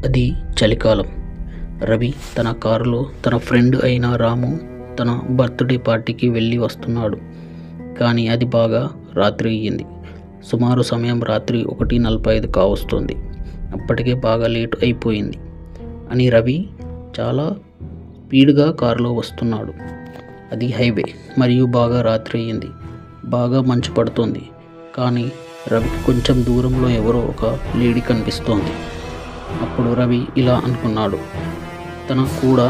అది చలికాలం. రవి తన కారులో తన ఫ్రెండ్ అయిన రాము తన బర్త్డే పార్టీకి వెళ్ళి వస్తున్నాడు. కానీ అది బాగా రాత్రి అయ్యింది. సుమారు సమయం రాత్రి 1:45 కావస్తోంది. అప్పటికే బాగా లేట్ అయిపోయింది అని రవి చాలా స్పీడ్గా కారులో వస్తున్నాడు. అది హైవే మరియు బాగా రాత్రి అయ్యింది. బాగా మంచు పడుతోంది. కానీ రవికి కొంచెం దూరంలో ఎవరో ఒక లేడీ కనిపిస్తోంది. అప్పుడు రవి ఇలా అనుకున్నాడు, తన కూడా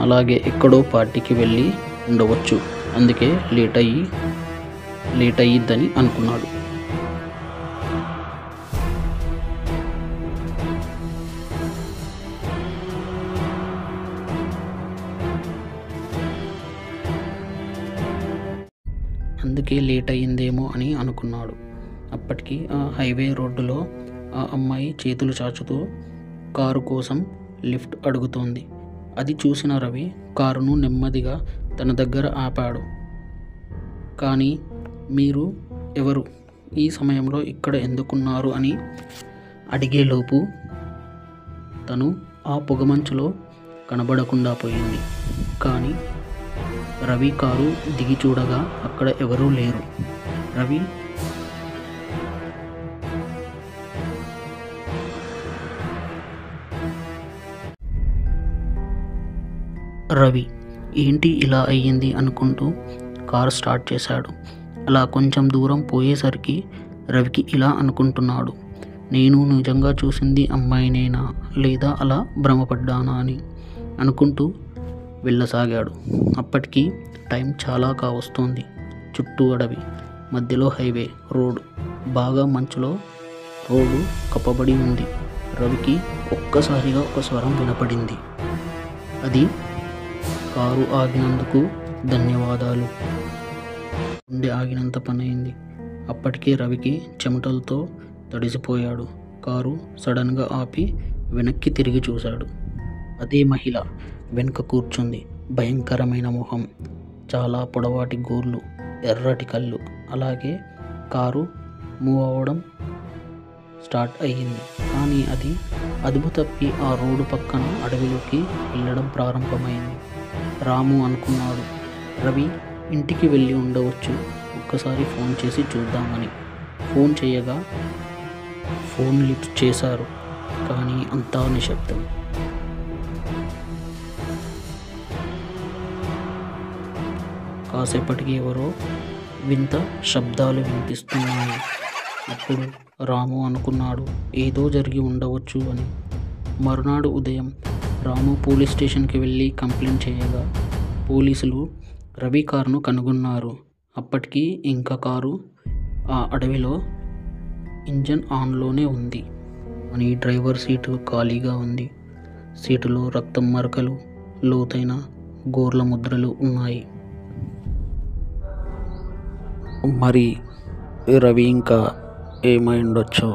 అలాగే ఎక్కడో పార్టీకి వెళ్ళి ఉండవచ్చు, అందుకే లేట్ అయ్యిద్దని అనుకున్నాడు. అందుకే లేట్ అయ్యిందేమో అని అనుకున్నాడు. అప్పటికి ఆ హైవే రోడ్డులో ఆ అమ్మాయి చేతులు చాచుతూ కారు కోసం లిఫ్ట్ అడుగుతోంది. అది చూసిన రవి కారును నెమ్మదిగా తన దగ్గర ఆపాడు. కానీ మీరు ఎవరు, ఈ సమయంలో ఇక్కడ ఎందుకున్నారు అని అడిగేలోపు తను ఆ పొగమంచులో కనబడకుండా పోయింది. కానీ రవి కారు దిగి చూడగా అక్కడ ఎవరూ లేరు. రవి ఏంటి ఇలా అయ్యింది అనుకుంటూ కారు స్టార్ట్ చేశాడు. అలా కొంచెం దూరం పోయేసరికి రవికి ఇలా అనుకుంటున్నాడు, నేను నిజంగా చూసింది అమ్మాయినేనా లేదా అలా భ్రమపడ్డానా అని అనుకుంటూ వెళ్ళసాగాడు. అప్పటికి టైం చాలా కావస్తోంది. చుట్టూ అడవి, మధ్యలో హైవే రోడ్, బాగా మంచులో రోడ్డు కప్పబడి ఉంది. రవికి ఒక్కసారిగా ఒక స్వరం వినపడింది. అది కారు ఆగినందుకు ధన్యవాదాలు. గుండె ఆగినంత పనైంది. అప్పటికే రవికి చెమటలతో తడిసిపోయాడు. కారు సడన్గా ఆపి వెనక్కి తిరిగి చూశాడు. అదే మహిళ వెనుక కూర్చుంది. భయంకరమైన మొహం, చాలా పొడవాటి గోర్లు, ఎర్రటి కళ్ళు. అలాగే కారు మూవ్ అవ్వడం స్టార్ట్ అయ్యింది. కానీ అది అదుపు తప్పి ఆ రోడ్డు పక్కన అడవిలోకి వెళ్ళడం ప్రారంభమైంది. రాము అనుకున్నాడు, రవి ఇంటికి వెళ్ళి ఉండవచ్చు, ఒక్కసారి ఫోన్ చేసి చూద్దామని. ఫోన్ చేయగా ఫోన్ లిఫ్ట్ చేశారు. కానీ అంతా నిశ్శబ్దం. కాసేపటికి ఎవరో వింత శబ్దాలు వినిపిస్తున్నాయి. అప్పుడు రాము అనుకున్నాడు, ఏదో జరిగి ఉండవచ్చు అని. మరునాడు ఉదయం రాము పోలీస్ స్టేషన్కి వెళ్ళి కంప్లైంట్ చేయగా పోలీసులు రవి కారును కనుగొన్నారు. అప్పటికి ఇంకా కారు ఆ అడవిలో ఇంజన్ ఆన్లోనే ఉంది అని డ్రైవర్ సీటు ఖాళీగా ఉంది. సీటులో రక్తం మరకలు, లోతైన గోర్ల ముద్రలు ఉన్నాయి. మరి రవి ఇంకా ఏమై ఉండొచ్చో.